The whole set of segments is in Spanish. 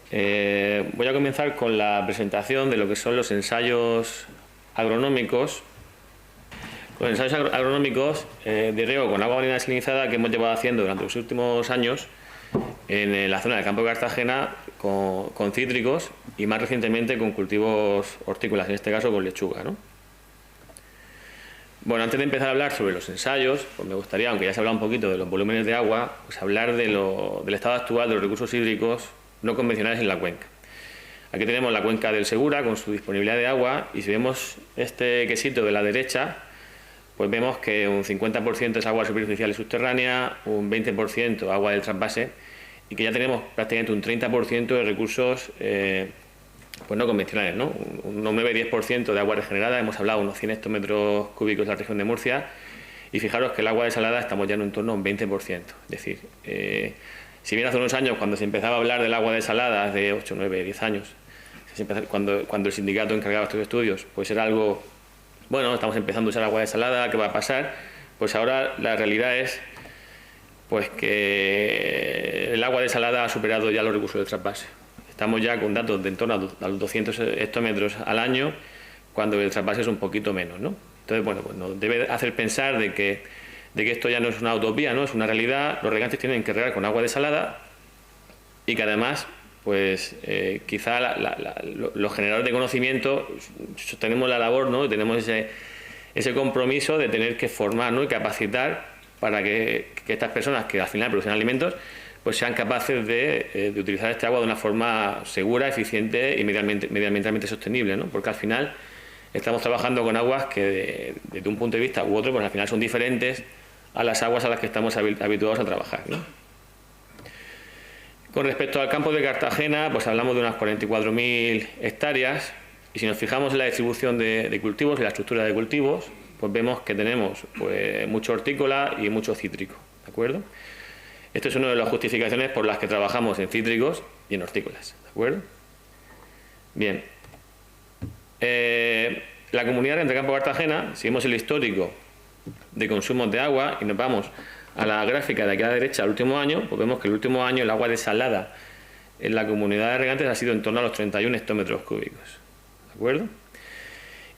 Voy a comenzar con la presentación de lo que son los ensayos agronómicos. Los ensayos agronómicos de riego con agua marina desalinizada que hemos llevado haciendo durante los últimos años en la zona del campo de Cartagena con cítricos y más recientemente con cultivos hortícolas, en este caso con lechuga, ¿no? Bueno, antes de empezar a hablar sobre los ensayos, pues me gustaría, aunque ya se ha hablado un poquito de los volúmenes de agua, pues hablar del estado actual de los recursos hídricos no convencionales en la cuenca. Aquí tenemos la cuenca del Segura con su disponibilidad de agua y si vemos este quesito de la derecha, pues vemos que un 50% es agua superficial y subterránea, un 20% agua del trasvase y que ya tenemos prácticamente un 30% de recursos pues no convencionales, ¿no? Un 9-10% de agua regenerada, hemos hablado de unos 100 hectómetros cúbicos en la región de Murcia y fijaros que el agua desalada estamos ya en un torno a un 20%, es decir, si bien hace unos años cuando se empezaba a hablar del agua desalada, hace 8, 9, 10 años, cuando el sindicato encargaba estos estudios, pues era algo, bueno, estamos empezando a usar agua desalada, ¿qué va a pasar? Pues ahora la realidad es pues que el agua desalada ha superado ya los recursos del trasvase. Estamos ya con datos de en torno a los 200 hectómetros al año, cuando el trasvase es un poquito menos, ¿no? Entonces, bueno, pues nos debe hacer pensar de que esto ya no es una utopía, ¿no? Es una realidad. Los regantes tienen que regar con agua desalada y que además, pues quizá los generadores de conocimiento tenemos la labor, ¿no? Tenemos ese compromiso de tener que formar, ¿no? Y capacitar para que estas personas que al final producen alimentos pues sean capaces de utilizar este agua de una forma segura, eficiente y medioambientalmente sostenible, ¿no? Porque al final estamos trabajando con aguas que desde un punto de vista u otro pues al final son diferentes a las aguas a las que estamos habituados a trabajar, ¿no? Con respecto al campo de Cartagena, pues hablamos de unas 44.000 hectáreas y si nos fijamos en la distribución de cultivos y la estructura de cultivos, pues vemos que tenemos pues mucho hortícola y mucho cítrico, ¿de acuerdo? Esto es una de las justificaciones por las que trabajamos en cítricos y en hortícolas, ¿de acuerdo? Bien. La comunidad de Campo Cartagena, si vemos el histórico de consumos de agua y nos vamos a la gráfica de aquí a la derecha al último año, pues vemos que el último año el agua desalada en la comunidad de regantes ha sido en torno a los 31 hectómetros cúbicos, ¿de acuerdo?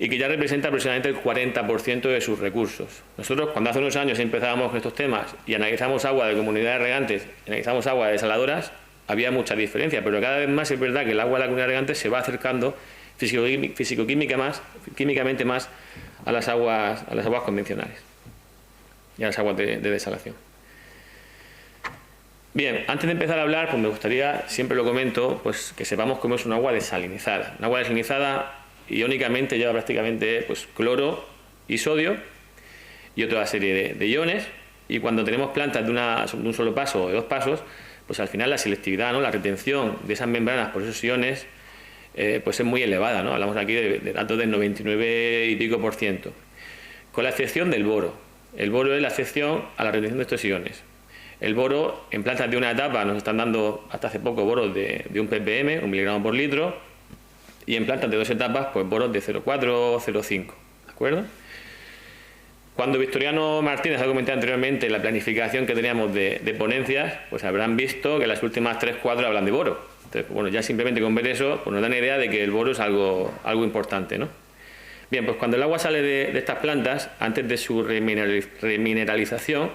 Y que ya representa aproximadamente el 40% de sus recursos. Nosotros cuando hace unos años empezábamos con estos temas y analizamos agua de comunidades regantes, analizamos agua de desaladoras, había mucha diferencia, pero cada vez más es verdad que el agua de la comunidad regantes se va acercando químicamente más a las aguas convencionales y a las aguas de desalación. Bien, antes de empezar a hablar, pues me gustaría, siempre lo comento, pues que sepamos cómo es un agua desalinizada. Un agua desalinizada iónicamente lleva prácticamente pues, cloro y sodio y otra serie de iones, y cuando tenemos plantas de un solo paso o de dos pasos, pues al final la selectividad, ¿no? La retención de esas membranas por esos iones pues es muy elevada, ¿no? Hablamos aquí de datos del 99 y pico %, con la excepción del boro. El boro es la excepción a la retención de estos iones. El boro en plantas de una etapa nos están dando hasta hace poco boros de 1 ppm, 1 miligramo por litro, y en plantas de 2 etapas, pues boros de 0,4, 0,5, ¿de acuerdo? Cuando Victoriano Martínez ha comentado anteriormente la planificación que teníamos de ponencias, pues habrán visto que las últimas 3-4 hablan de boro. Entonces, bueno, ya simplemente con ver eso, pues nos dan idea de que el boro es algo importante, ¿no? Bien, pues cuando el agua sale de estas plantas, antes de su remineralización,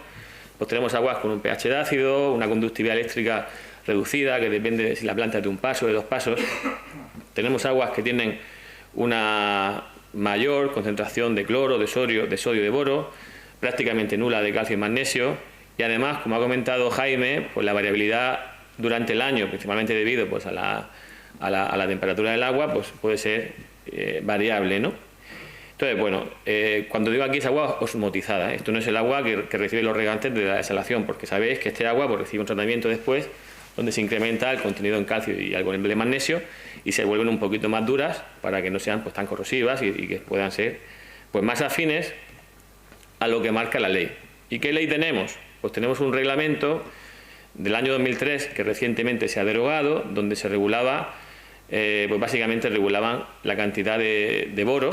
pues tenemos aguas con un pH de ácido, una conductividad eléctrica reducida, que depende de si la planta es de un paso o de dos pasos. Tenemos aguas que tienen una mayor concentración de cloro, de sodio, de boro, prácticamente nula de calcio y magnesio, y además, como ha comentado Jaime, pues la variabilidad durante el año, principalmente debido pues, a la temperatura del agua, pues puede ser variable, ¿no? Entonces, bueno, cuando digo aquí es agua osmotizada, esto no es el agua que reciben los regantes de la desalación, porque sabéis que este agua pues, recibe un tratamiento después donde se incrementa el contenido en calcio y algo de magnesio y se vuelven un poquito más duras para que no sean pues, tan corrosivas y que puedan ser pues, más afines a lo que marca la ley. ¿Y qué ley tenemos? Pues tenemos un reglamento del año 2003 que recientemente se ha derogado, donde se regulaba, pues básicamente regulaban la cantidad de boro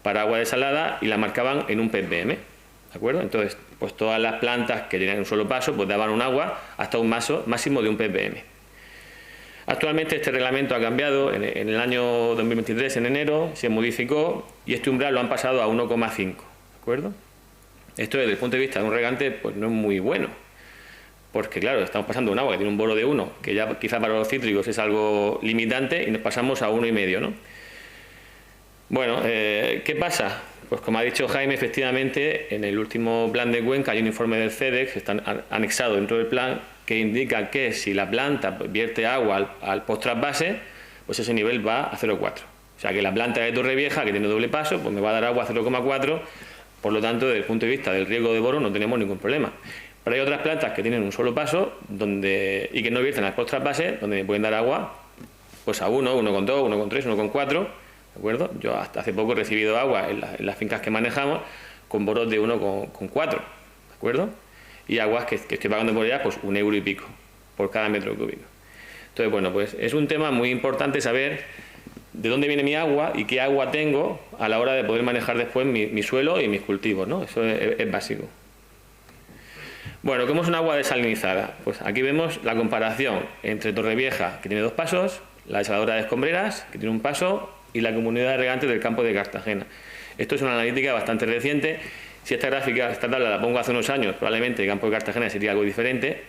para agua desalada y la marcaban en 1 ppm, ¿de acuerdo? Entonces, pues todas las plantas que tenían un solo paso, pues daban un agua hasta un máximo de 1 ppm. Actualmente este reglamento ha cambiado, en el año 2023, en enero, se modificó y este umbral lo han pasado a 1,5, ¿de acuerdo? Esto desde el punto de vista de un regante pues no es muy bueno, porque claro, estamos pasando un agua que tiene un boro de 1, que ya quizá para los cítricos es algo limitante, y nos pasamos a 1,5, ¿no? Bueno, ¿qué pasa? Pues como ha dicho Jaime, efectivamente, en el último plan de Cuenca hay un informe del CEDEX, que está anexado dentro del plan, que indica que si la planta vierte agua al post-trasvase, pues ese nivel va a 0,4. O sea que la planta de Torrevieja, que tiene doble paso, pues me va a dar agua a 0,4, por lo tanto, desde el punto de vista del riesgo de boro no tenemos ningún problema. Pero hay otras plantas que tienen un solo paso y que no vierten al post-trasvase, donde me pueden dar agua pues a 1, 1,2, 1,3, 1,4, ¿de acuerdo? Yo hasta hace poco he recibido agua en las fincas que manejamos con boros de 1,4, ¿de acuerdo? Y aguas que estoy pagando por ellas pues 1 euro y pico por cada metro cúbico. Entonces, bueno, pues es un tema muy importante saber de dónde viene mi agua y qué agua tengo a la hora de poder manejar después mi suelo y mis cultivos, ¿no? Eso es básico. Bueno, ¿cómo es un agua desalinizada? Pues aquí vemos la comparación entre Torrevieja, que tiene 2 pasos, la desaladora de Escombreras, que tiene 1 paso, y la comunidad de regantes del campo de Cartagena. Esto es una analítica bastante reciente. Si esta gráfica, esta tabla la pongo hace unos años, probablemente el campo de Cartagena sería algo diferente,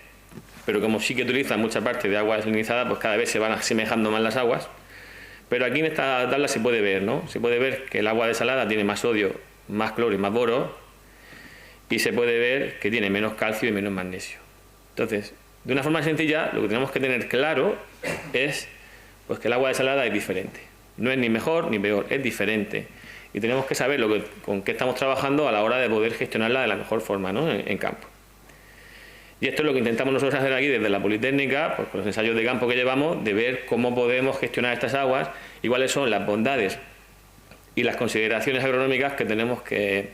pero como sí que utilizan mucha parte de agua desalinizada, pues cada vez se van asemejando más las aguas. Pero aquí en esta tabla se puede ver, ¿no? Se puede ver que el agua desalada tiene más sodio, más cloro y más boro, y se puede ver que tiene menos calcio y menos magnesio. Entonces, de una forma sencilla, lo que tenemos que tener claro es pues, que el agua desalada es diferente. No es ni mejor ni peor, es diferente. Y tenemos que saber con qué estamos trabajando a la hora de poder gestionarla de la mejor forma, ¿no? en campo. Y esto es lo que intentamos nosotros hacer aquí desde la Politécnica, pues con los ensayos de campo que llevamos, de ver cómo podemos gestionar estas aguas y cuáles son las bondades y las consideraciones agronómicas que tenemos que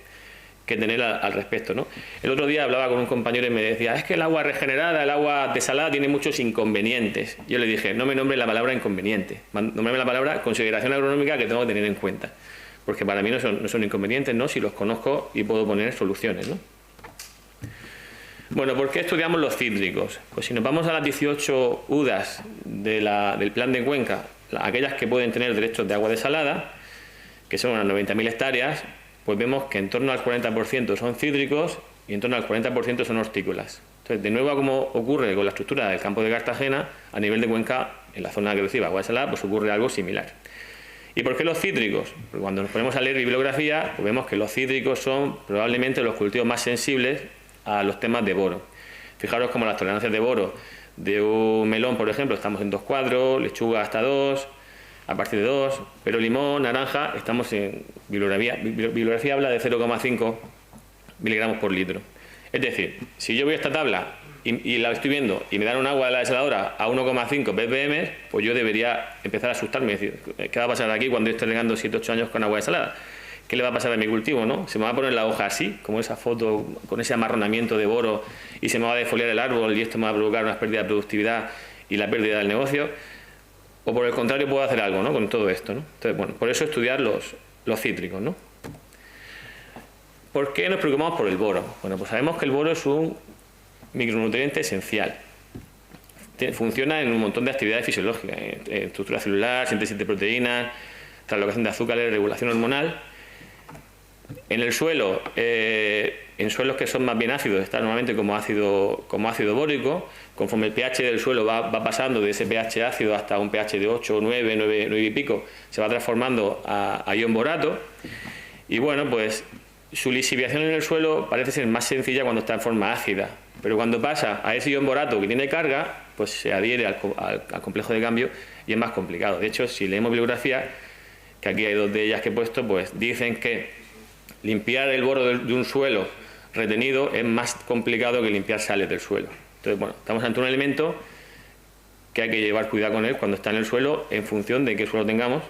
tener al respecto, ¿no? El otro día hablaba con un compañero y me decía, es que el agua regenerada, el agua desalada tiene muchos inconvenientes. Yo le dije, no me nombre la palabra inconveniente, nómbrame la palabra consideración agronómica que tengo que tener en cuenta, porque para mí no son inconvenientes, ¿no? Si los conozco y puedo poner soluciones, ¿no? Bueno, ¿por qué estudiamos los cítricos? Pues si nos vamos a las 18 UDAs del plan de Cuenca, aquellas que pueden tener derechos de agua desalada, que son unas 90.000 hectáreas, pues vemos que en torno al 40% son cítricos y en torno al 40% son hortícolas. Entonces, de nuevo, como ocurre con la estructura del campo de Cartagena, a nivel de Cuenca, en la zona que recibe agua desalada, pues ocurre algo similar. ¿Y por qué los cítricos? Porque cuando nos ponemos a leer bibliografía, pues vemos que los cítricos son probablemente los cultivos más sensibles a los temas de boro. Fijaros como las tolerancias de boro de un melón, por ejemplo, estamos en 2,4, lechuga hasta 2, a partir de 2, pero limón, naranja, estamos en bibliografía habla de 0,5 miligramos por litro. Es decir, si yo voy a esta tabla y la estoy viendo y me dan un agua de la desaladora a 1,5 ppm, pues yo debería empezar a asustarme y decir, ¿qué va a pasar aquí cuando yo esté regando 7-8 años con agua desalada? ¿Qué le va a pasar a mi cultivo, no? Se me va a poner la hoja así, como esa foto, con ese amarronamiento de boro, y se me va a defoliar el árbol y esto me va a provocar una pérdida de productividad y la pérdida del negocio. O por el contrario puedo hacer algo, ¿no? Con todo esto, ¿no? Entonces, bueno, por eso estudiar los cítricos, ¿no? ¿Por qué nos preocupamos por el boro? Bueno, pues sabemos que el boro es un micronutriente esencial. Funciona en un montón de actividades fisiológicas, estructura celular, síntesis de proteínas, translocación de azúcares, regulación hormonal. En el suelo, en suelos que son más bien ácidos, está normalmente como ácido bórico. Conforme el pH del suelo va pasando de ese pH ácido hasta un pH de 8, 9 y pico, se va transformando a ion borato. Y bueno, pues su lisificación en el suelo parece ser más sencilla cuando está en forma ácida, pero cuando pasa a ese ion borato que tiene carga, pues se adhiere al complejo de cambio y es más complicado. De hecho, si leemos bibliografía, que aquí hay 2 de ellas que he puesto, pues dicen que limpiar el boro de un suelo retenido es más complicado que limpiar sales del suelo. Entonces, bueno, estamos ante un elemento que hay que llevar cuidado con él cuando está en el suelo, en función de qué suelo tengamos.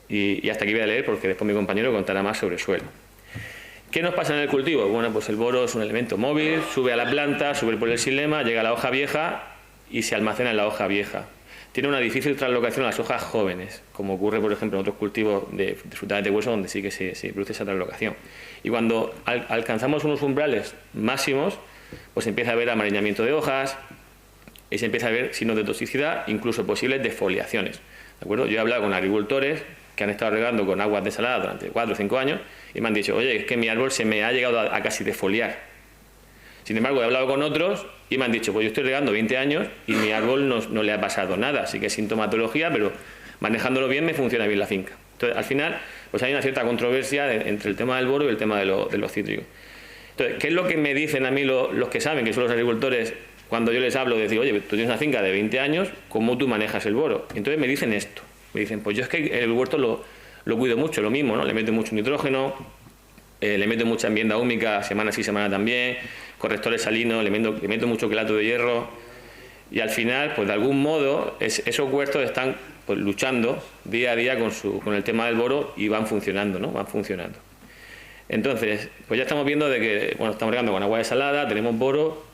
Y hasta aquí voy a leer, porque después mi compañero contará más sobre suelo. ¿Qué nos pasa en el cultivo? Bueno, pues el boro es un elemento móvil, sube a la planta, sube por el xilema, llega a la hoja vieja y se almacena en la hoja vieja. Tiene una difícil translocación a las hojas jóvenes, como ocurre, por ejemplo, en otros cultivos de frutales de hueso, donde sí que se produce esa translocación. Y cuando alcanzamos unos umbrales máximos, pues empieza a haber amarillenamiento de hojas, y se empieza a ver signos de toxicidad, incluso posibles defoliaciones. ¿De acuerdo? Yo he hablado con agricultores que han estado regando con aguas desaladas durante 4 o 5 años y me han dicho, oye, es que mi árbol se me ha llegado a casi defoliar. Sin embargo, he hablado con otros y me han dicho, pues yo estoy regando 20 años y mi árbol no le ha pasado nada, así que es sintomatología, pero manejándolo bien me funciona bien la finca. Entonces, al final, pues hay una cierta controversia entre el tema del boro y el tema de los cítricos. Entonces, ¿qué es lo que me dicen a mí los que saben, que son los agricultores, cuando yo les hablo de decir, oye, tú tienes una finca de 20 años, ¿cómo tú manejas el boro? Entonces me dicen esto, me dicen, pues yo es que el huerto lo cuido mucho, lo mismo, ¿no? Le meto mucho nitrógeno, le meto mucha enmienda húmica, semana sí, semana también, correctores salinos, le meto mucho quelato de hierro, y al final, pues de algún modo, esos huertos están pues, luchando día a día con el tema del boro y van funcionando, ¿no? Van funcionando. Entonces, pues ya estamos viendo de que, bueno, estamos regando con agua desalada, tenemos boro,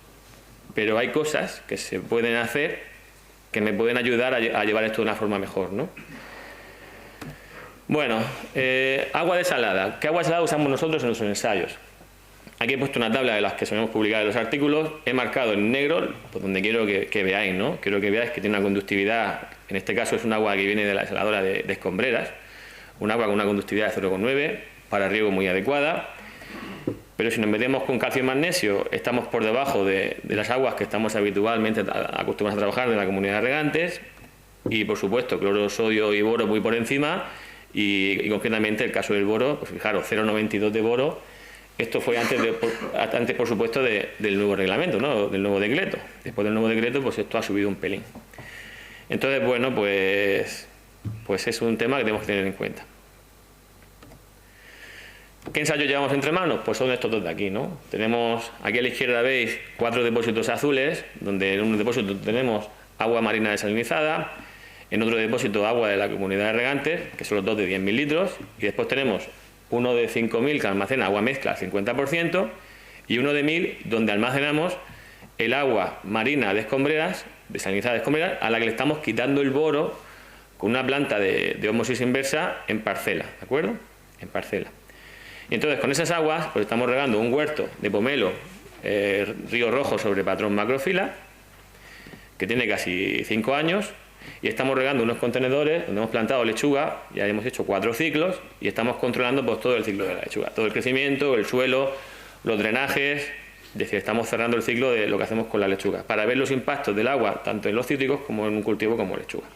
pero hay cosas que se pueden hacer que me pueden ayudar a llevar esto de una forma mejor, ¿no? Bueno, agua desalada. ¿Qué agua desalada usamos nosotros en nuestros ensayos? Aquí he puesto una tabla de las que solemos publicar en los artículos. He marcado en negro, pues donde quiero que veáis, ¿no? Quiero que veáis que tiene una conductividad, en este caso es un agua que viene de la desaladora de Escombreras, un agua con una conductividad de 0,9, para riego muy adecuada. Pero si nos metemos con calcio y magnesio, estamos por debajo de las aguas que estamos habitualmente acostumbrados a trabajar de la comunidad de regantes. Y por supuesto, cloro, sodio y boro muy por encima. Y concretamente el caso del boro, pues fijaros, 0,92 de boro. Esto fue antes, por supuesto, del nuevo reglamento, ¿no? Del nuevo decreto. Después del nuevo decreto, pues esto ha subido un pelín. Entonces, bueno, pues es un tema que tenemos que tener en cuenta. ¿Qué ensayos llevamos entre manos? Pues son estos dos de aquí, ¿no? Tenemos, aquí a la izquierda veis 4 depósitos azules, donde en un depósito tenemos agua marina desalinizada, en otro depósito agua de la comunidad de regantes, que son los dos de 10.000 litros, y después tenemos uno de 5.000 que almacena agua mezcla al 50%, y uno de 1.000 donde almacenamos el agua marina de Escombreras, desalinizada de Escombreras, a la que le estamos quitando el boro con una planta de ósmosis inversa en parcela, ¿de acuerdo? En parcela. Y entonces con esas aguas pues estamos regando un huerto de pomelo Río Rojo sobre patrón macrofila, que tiene casi 5 años, y estamos regando unos contenedores donde hemos plantado lechuga, ya hemos hecho 4 ciclos, y estamos controlando pues todo el ciclo de la lechuga, todo el crecimiento, el suelo, los drenajes, es decir, estamos cerrando el ciclo de lo que hacemos con la lechuga, para ver los impactos del agua, tanto en los cítricos como en un cultivo como lechuga.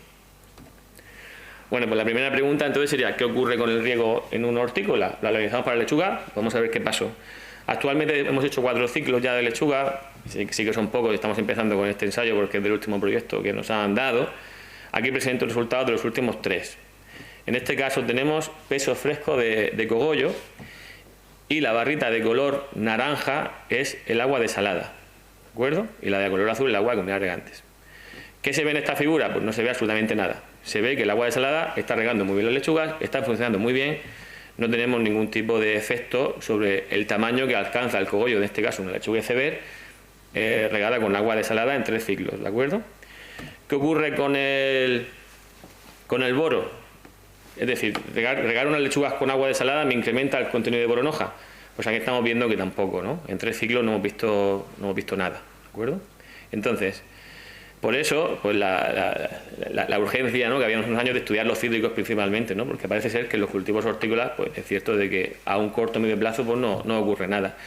Bueno, pues la primera pregunta entonces sería, ¿qué ocurre con el riego en una hortícola? La analizamos para lechuga, vamos a ver qué pasó. Actualmente hemos hecho 4 ciclos ya de lechuga, sí que son pocos, estamos empezando con este ensayo porque es del último proyecto que nos han dado. Aquí presento el resultado de los últimos 3. En este caso tenemos peso fresco de cogollo y la barrita de color naranja es el agua desalada, ¿de acuerdo? Y la de color azul el agua de comunidades regantes. ¿Qué se ve en esta figura? Pues no se ve absolutamente nada. Se ve que el agua desalada está regando muy bien las lechugas, está funcionando muy bien, no tenemos ningún tipo de efecto sobre el tamaño que alcanza el cogollo, en este caso una lechuga iceberg, regada con agua desalada en 3 ciclos, ¿de acuerdo? ¿Qué ocurre con el boro? Es decir, regar unas lechugas con agua desalada me incrementa el contenido de boro en hoja. Pues aquí estamos viendo que tampoco, ¿no? En 3 ciclos no hemos visto nada, ¿de acuerdo? Entonces, por eso, pues la urgencia, ¿no?, que había unos años de estudiar los cítricos principalmente, ¿no? Porque parece ser que en los cultivos hortícolas, pues es cierto de que a un corto o medio plazo pues no ocurre nada.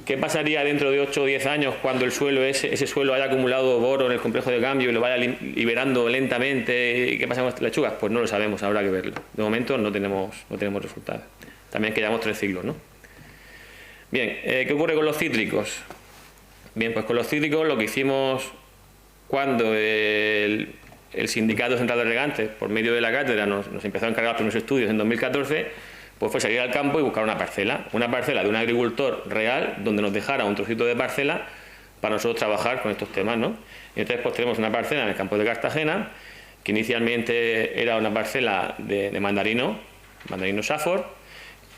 ¿Qué pasaría dentro de 8 o 10 años cuando el suelo, ese suelo haya acumulado boro en el complejo de cambio y lo vaya liberando lentamente? ¿Y qué pasa con estas lechugas? Pues no lo sabemos, habrá que verlo. De momento no tenemos resultados. También es que llevamos 3 ciclos, ¿no? Bien, ¿qué ocurre con los cítricos? Bien, pues con los cítricos lo que hicimos cuando el Sindicato Central de Regantes, por medio de la cátedra, nos empezó a encargar los primeros estudios en 2014, pues fue salir al campo y buscar una parcela de un agricultor real donde nos dejara un trocito de parcela para nosotros trabajar con estos temas, ¿no? Y entonces pues tenemos una parcela en el campo de Cartagena, que inicialmente era una parcela de mandarino Safford,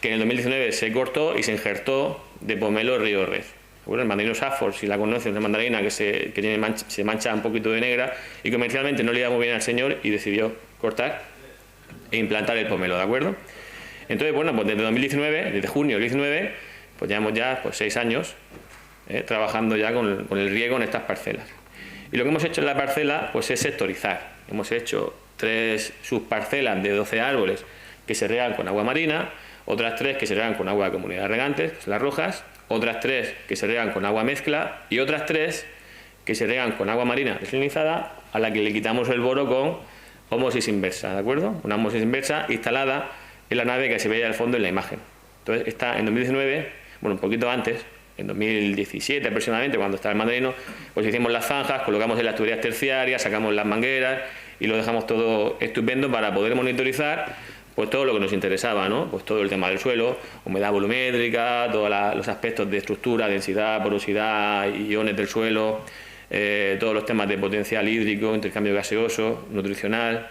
que en el 2019 se cortó y se injertó de pomelo Río Red. Bueno, el mandarino Safford, si la conoces, es una mandarina que se mancha un poquito de negra y comercialmente no le iba muy bien al señor y decidió cortar e implantar el pomelo, ¿de acuerdo? Entonces, bueno, pues desde 2019, desde junio del 2019, pues llevamos ya 6 años trabajando ya con el riego en estas parcelas. Y lo que hemos hecho en la parcela pues es sectorizar. Hemos hecho 3 subparcelas de 12 árboles que se riegan con agua marina, otras 3 que se riegan con agua de comunidades regantes, que son las rojas, otras 3 que se riegan con agua mezcla y otras 3 que se riegan con agua marina desalinizada, a la que le quitamos el boro con ósmosis inversa, ¿de acuerdo? Una ósmosis inversa instalada en la nave que se veía al fondo en la imagen. Entonces, está en 2019, bueno, un poquito antes, en 2017 aproximadamente, cuando estaba el mandarino, pues hicimos las zanjas, colocamos en las tuberías terciarias, sacamos las mangueras y lo dejamos todo estupendo para poder monitorizar pues todo lo que nos interesaba, ¿no? Pues todo el tema del suelo, humedad volumétrica, todos los aspectos de estructura, densidad, porosidad, iones del suelo, todos los temas de potencial hídrico, intercambio gaseoso, nutricional,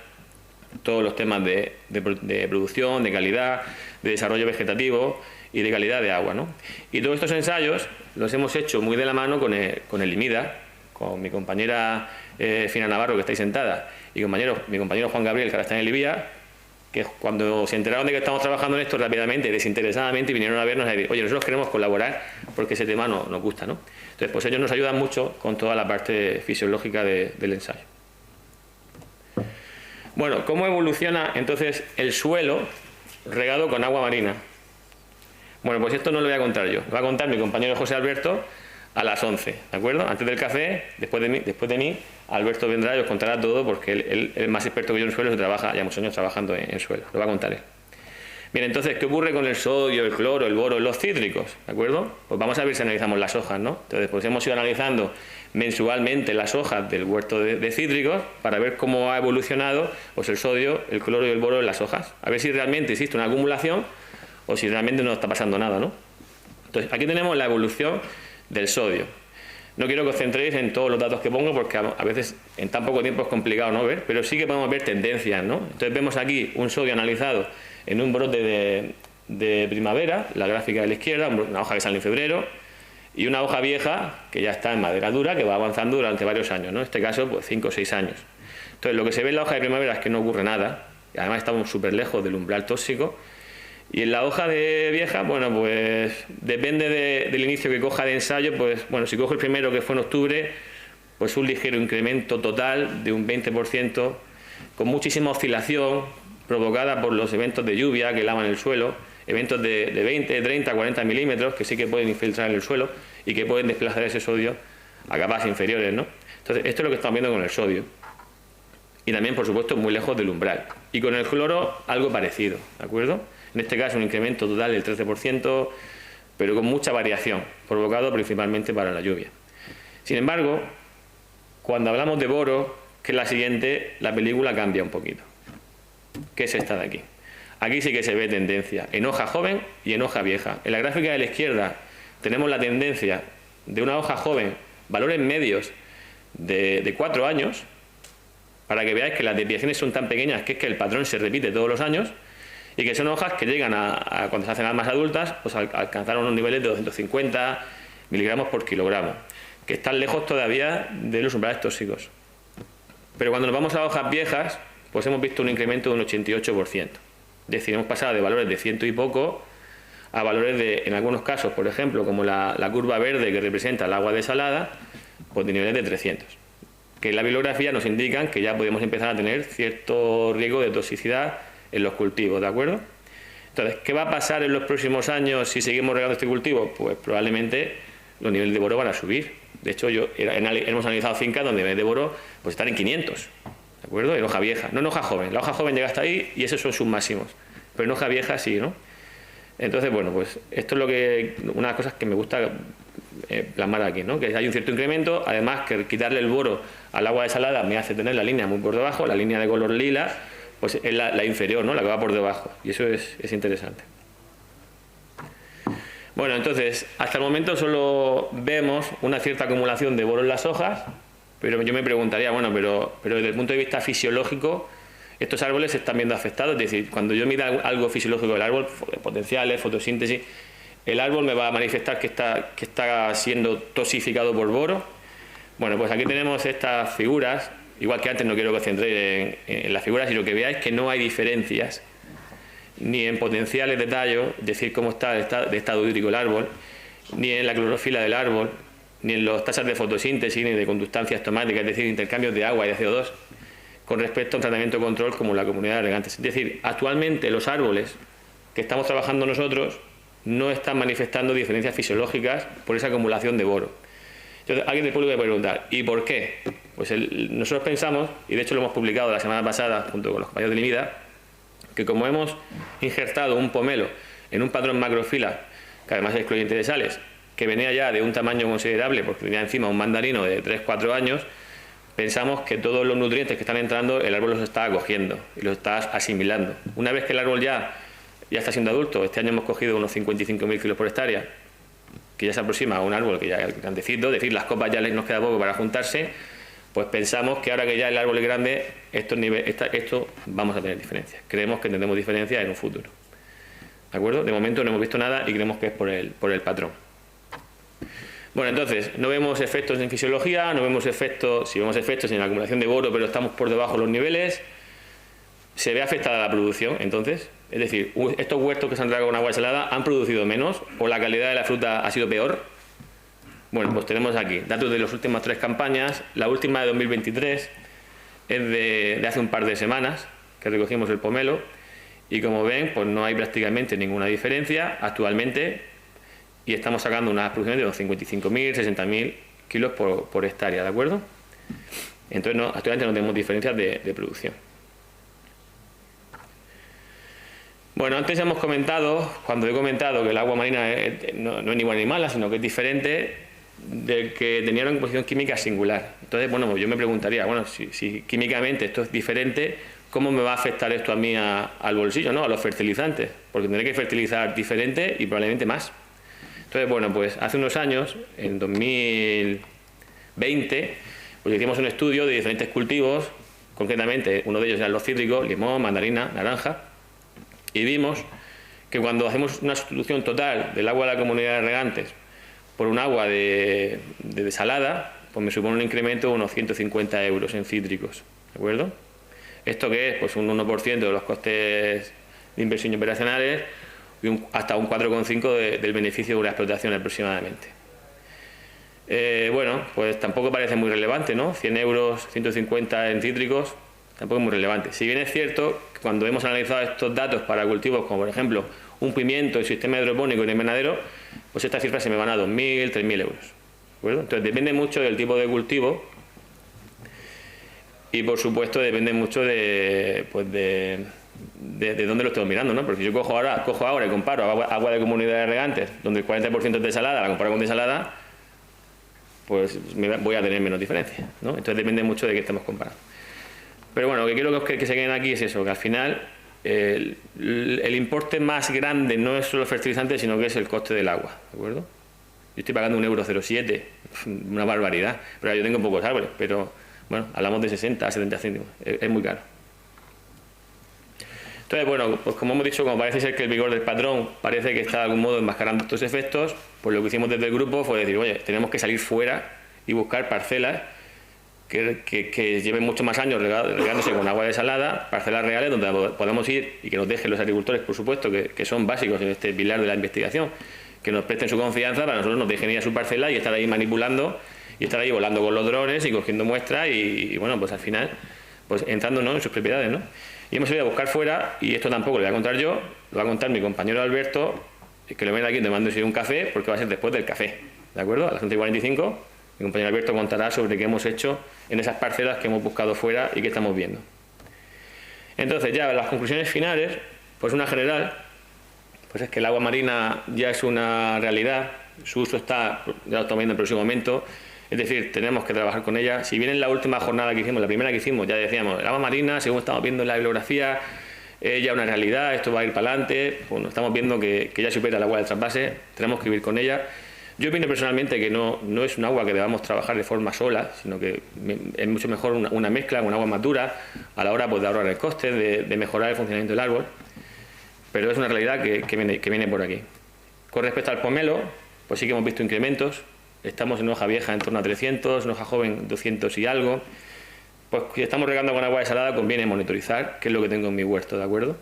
todos los temas de producción, de calidad, de desarrollo vegetativo y de calidad de agua, ¿no? Y todos estos ensayos los hemos hecho muy de la mano con el IMIDA, con mi compañera Fina Navarro, que está ahí sentada, y mi compañero Juan Gabriel, que ahora está en el IBIA, que cuando se enteraron de que estamos trabajando en esto rápidamente, desinteresadamente, vinieron a vernos y a decir, oye, nosotros queremos colaborar porque ese tema nos gusta, ¿no? Entonces, pues ellos nos ayudan mucho con toda la parte fisiológica del ensayo. Bueno, ¿cómo evoluciona entonces el suelo regado con agua marina? Bueno, pues esto no lo voy a contar yo, lo va a contar mi compañero José Alberto a las 11, ¿de acuerdo? Antes del café, después de mí, Alberto vendrá y os contará todo porque él es más experto que yo en suelo y trabaja ya muchos años trabajando en suelo, lo va a contar él. Bien, entonces, ¿qué ocurre con el sodio, el cloro, el boro, los cítricos? ¿De acuerdo? Pues vamos a ver si analizamos las hojas, ¿no? Entonces, pues hemos ido analizando mensualmente las hojas del huerto de cítricos para ver cómo ha evolucionado pues el sodio, el cloro y el boro en las hojas. A ver si realmente existe una acumulación o si realmente no está pasando nada, ¿no? Entonces, aquí tenemos la evolución del sodio. No quiero que os centréis en todos los datos que pongo porque a veces en tan poco tiempo es complicado no ver, pero sí que podemos ver tendencias, ¿no? Entonces vemos aquí un sodio analizado en un brote de primavera, la gráfica de la izquierda, una hoja que sale en febrero, y una hoja vieja que ya está en madera dura, que va avanzando durante varios años, ¿no? En este caso, pues 5 o 6 años. Entonces lo que se ve en la hoja de primavera es que no ocurre nada, y además estamos súper lejos del umbral tóxico. Y en la hoja de vieja, bueno, pues depende del inicio que coja de ensayo, pues bueno, si cojo el primero que fue en octubre, pues un ligero incremento total de un 20%, con muchísima oscilación provocada por los eventos de lluvia que lavan el suelo, eventos de 20, 30, 40 milímetros que sí que pueden infiltrar en el suelo y que pueden desplazar ese sodio a capas inferiores, ¿no? Entonces, esto es lo que estamos viendo con el sodio. Y también, por supuesto, muy lejos del umbral. Y con el cloro, algo parecido, ¿de acuerdo? En este caso, un incremento total del 13%, pero con mucha variación, provocado principalmente para la lluvia. Sin embargo, cuando hablamos de boro, que es la siguiente, la película cambia un poquito. ¿Qué es esta de aquí? Aquí sí que se ve tendencia en hoja joven y en hoja vieja. En la gráfica de la izquierda tenemos la tendencia de una hoja joven, valores medios de 4 años, para que veáis que las desviaciones son tan pequeñas que es que el patrón se repite todos los años, y que son hojas que llegan a cuando se hacen las más adultas, pues alcanzaron unos niveles de 250 miligramos por kilogramo, que están lejos todavía de los umbrales tóxicos. Pero cuando nos vamos a hojas viejas, pues hemos visto un incremento de un 88%. Es decir, hemos pasado de valores de 100 y poco a valores de, en algunos casos, por ejemplo, como la curva verde que representa el agua desalada, pues de niveles de 300. Que en la bibliografía nos indican que ya podemos empezar a tener cierto riesgo de toxicidad en los cultivos, ¿de acuerdo? Entonces, ¿qué va a pasar en los próximos años si seguimos regando este cultivo? Pues probablemente los niveles de boro van a subir. De hecho, hemos analizado fincas donde en vez de boro pues están en 500, ¿de acuerdo? En hoja vieja, no en hoja joven. La hoja joven llega hasta ahí y esos son sus máximos. Pero en hoja vieja sí, ¿no? Entonces, bueno, pues esto es lo que una de las cosas que me gusta plasmar aquí, ¿no? Que hay un cierto incremento, además que quitarle el boro al agua desalada me hace tener la línea muy por debajo, la línea de color lila, pues es la inferior, ¿no? La que va por debajo, y eso es interesante. Bueno, entonces, hasta el momento solo vemos una cierta acumulación de boro en las hojas, pero yo me preguntaría, bueno, pero desde el punto de vista fisiológico, estos árboles se están viendo afectados, es decir, cuando yo mida algo fisiológico del árbol, potenciales, fotosíntesis, el árbol me va a manifestar que está siendo toxificado por boro. Bueno, pues aquí tenemos estas figuras. Igual que antes, no quiero que os centréis en las figuras, sino que veáis que no hay diferencias ni en potenciales de tallo, es decir, cómo está de estado hídrico el árbol, ni en la clorofila del árbol, ni en las tasas de fotosíntesis, ni de conductancia estomática, es decir, intercambios de agua y de CO2, con respecto a un tratamiento de control como la comunidad de regantes. Es decir, actualmente los árboles que estamos trabajando nosotros no están manifestando diferencias fisiológicas por esa acumulación de boro. Entonces, alguien del público me puede preguntar, ¿y por qué? Pues nosotros pensamos, y de hecho lo hemos publicado la semana pasada junto con los compañeros de Limida, que como hemos injertado un pomelo en un patrón macrofila, que además es excluyente de sales, que venía ya de un tamaño considerable porque tenía encima un mandarino de 3-4 años, pensamos que todos los nutrientes que están entrando el árbol los está acogiendo y los está asimilando. Una vez que el árbol ya está siendo adulto, este año hemos cogido unos 55.000 kilos por hectárea, que ya se aproxima a un árbol que ya es grandecito, es decir, las copas ya nos queda poco para juntarse, pues pensamos que ahora que ya el árbol es grande, esto vamos a tener diferencias. Creemos que tendremos diferencias en un futuro. ¿De acuerdo? De momento no hemos visto nada y creemos que es por el patrón. Bueno, entonces, no vemos efectos en fisiología, no vemos efectos, si vemos efectos en la acumulación de boro, pero estamos por debajo de los niveles, se ve afectada la producción, entonces, es decir, estos huertos que se han tragado con agua salada han producido menos o la calidad de la fruta ha sido peor. Bueno, pues tenemos aquí datos de las últimas 3 campañas, la última de 2023 es de hace un par de semanas que recogimos el pomelo y como ven, pues no hay prácticamente ninguna diferencia actualmente y estamos sacando unas producciones de unos 55.000, 60.000 kilos por hectárea, ¿de acuerdo? Entonces, actualmente no tenemos diferencias de producción. Bueno, antes hemos comentado, cuando he comentado que el agua marina no es ni buena ni mala, sino que es diferente, de que tenía una composición química singular. Entonces, bueno, pues yo me preguntaría, bueno, si químicamente esto es diferente, ¿cómo me va a afectar esto a mí al bolsillo, ¿no? A los fertilizantes? Porque tendré que fertilizar diferente y probablemente más. Entonces, bueno, pues hace unos años, en 2020, pues hicimos un estudio de diferentes cultivos, concretamente uno de ellos eran los cítricos, limón, mandarina, naranja, y vimos que cuando hacemos una sustitución total del agua de la comunidad de regantes por un agua de desalada, pues me supone un incremento de unos 150 euros en cítricos, ¿de acuerdo? ¿Esto qué es? Pues un 1% de los costes de inversión operacionales y hasta un 4,5% del beneficio de una explotación aproximadamente. Bueno, pues tampoco parece muy relevante, ¿no? 100 euros, 150 en cítricos, tampoco es muy relevante. Si bien es cierto que cuando hemos analizado estos datos para cultivos como por ejemplo un pimiento, el sistema hidropónico y el invernadero, pues estas cifras se me van a 2.000, 3.000 euros. ¿De acuerdo? Entonces depende mucho del tipo de cultivo y por supuesto depende mucho de dónde lo estemos mirando, ¿no? Porque si yo cojo ahora y comparo agua de comunidad de regantes, donde el 40% es desalada, la comparo con desalada, pues voy a tener menos diferencia, ¿no? Entonces depende mucho de qué estemos comparando. Pero bueno, lo que quiero que se queden aquí es eso, que al final el importe más grande no es solo el fertilizante, sino que es el coste del agua, ¿de acuerdo? Yo estoy pagando 1,07 €, una barbaridad, pero yo tengo pocos árboles, pero bueno, hablamos de 60 a 70 céntimos, es muy caro. Entonces, bueno, pues como hemos dicho, como parece ser que el vigor del patrón parece que está de algún modo enmascarando estos efectos, pues lo que hicimos desde el grupo fue decir, oye, tenemos que salir fuera y buscar parcelas que lleven muchos más años regándose con agua desalada, parcelas reales donde podemos ir y que nos dejen los agricultores, por supuesto, que son básicos en este pilar de la investigación, que nos presten su confianza para nosotros nos dejen ir a su parcela y estar ahí manipulando y estar ahí volando con los drones y cogiendo muestras y bueno, pues al final, pues entrando, ¿no?, en sus propiedades, ¿no? Y hemos ido a buscar fuera, y esto tampoco lo voy a contar yo, lo va a contar mi compañero Alberto, que lo ven aquí tomándose un café, porque va a ser después del café, ¿de acuerdo? A las 11:45, mi compañero Alberto contará sobre qué hemos hecho en esas parcelas que hemos buscado fuera y que estamos viendo. Entonces, ya las conclusiones finales, pues una general, pues es que el agua marina ya es una realidad, su uso ya lo estamos viendo en el próximo momento, es decir, tenemos que trabajar con ella. Si bien en la última jornada que hicimos, la primera que hicimos, ya decíamos, el agua marina, según estamos viendo en la bibliografía, es ya una realidad, esto va a ir para adelante, bueno, estamos viendo que ya supera el agua del trasvase, tenemos que vivir con ella. Yo opino personalmente que no es un agua que debamos trabajar de forma sola, sino que es mucho mejor una mezcla con agua madura a la hora, pues, de ahorrar el coste, de mejorar el funcionamiento del árbol, pero es una realidad que viene por aquí. Con respecto al pomelo, pues sí que hemos visto incrementos. Estamos en hoja vieja en torno a 300, en hoja joven 200 y algo. Pues si estamos regando con agua desalada, conviene monitorizar qué es lo que tengo en mi huerto, ¿de acuerdo?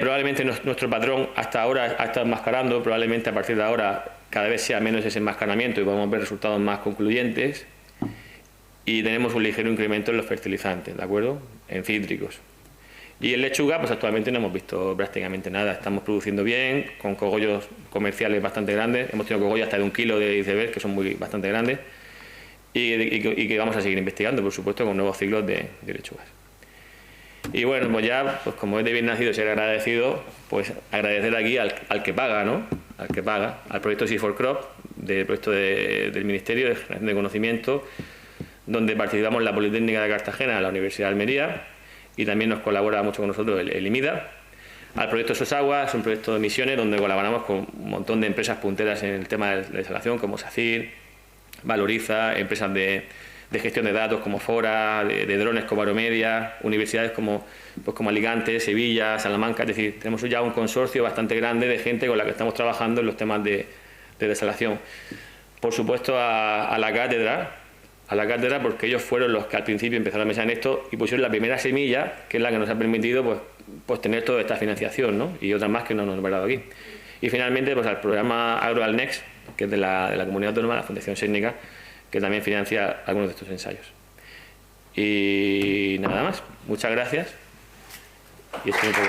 Probablemente nuestro patrón hasta ahora ha estado enmascarando, probablemente a partir de ahora cada vez sea menos ese enmascaramiento y podamos ver resultados más concluyentes. Y tenemos un ligero incremento en los fertilizantes, ¿de acuerdo? En cítricos. Y en lechuga, pues actualmente no hemos visto prácticamente nada. Estamos produciendo bien, con cogollos comerciales bastante grandes. Hemos tenido cogollos hasta de 1 kilo de iceberg, que son bastante grandes. Y que vamos a seguir investigando, por supuesto, con nuevos ciclos de lechugas. Y bueno, pues ya, pues como es de bien nacido ser agradecido, pues agradecer aquí al que paga, ¿no? Al que paga, al proyecto Sea4Crop, del proyecto del Ministerio de Generación de Conocimiento, donde participamos la Politécnica de Cartagena, la Universidad de Almería, y también nos colabora mucho con nosotros el IMIDA, al proyecto SOSAGUA, es un proyecto de misiones donde colaboramos con un montón de empresas punteras en el tema de la instalación, como SACIR, Valoriza, empresas de gestión de datos como Fora, de drones como Aeromedia, universidades como Alicante, Sevilla, Salamanca. Es decir, tenemos ya un consorcio bastante grande de gente con la que estamos trabajando en los temas de desalación. Por supuesto a la cátedra, porque ellos fueron los que al principio empezaron a pensar en esto y pusieron la primera semilla, que es la que nos ha permitido pues tener toda esta financiación, ¿no? Y otras más que no nos hemos dado aquí. Y finalmente pues al programa AgroAlNext, que es de la Comunidad Autónoma, la Fundación Sénica, que también financia algunos de estos ensayos. Y nada más, muchas gracias. Y estoy un poco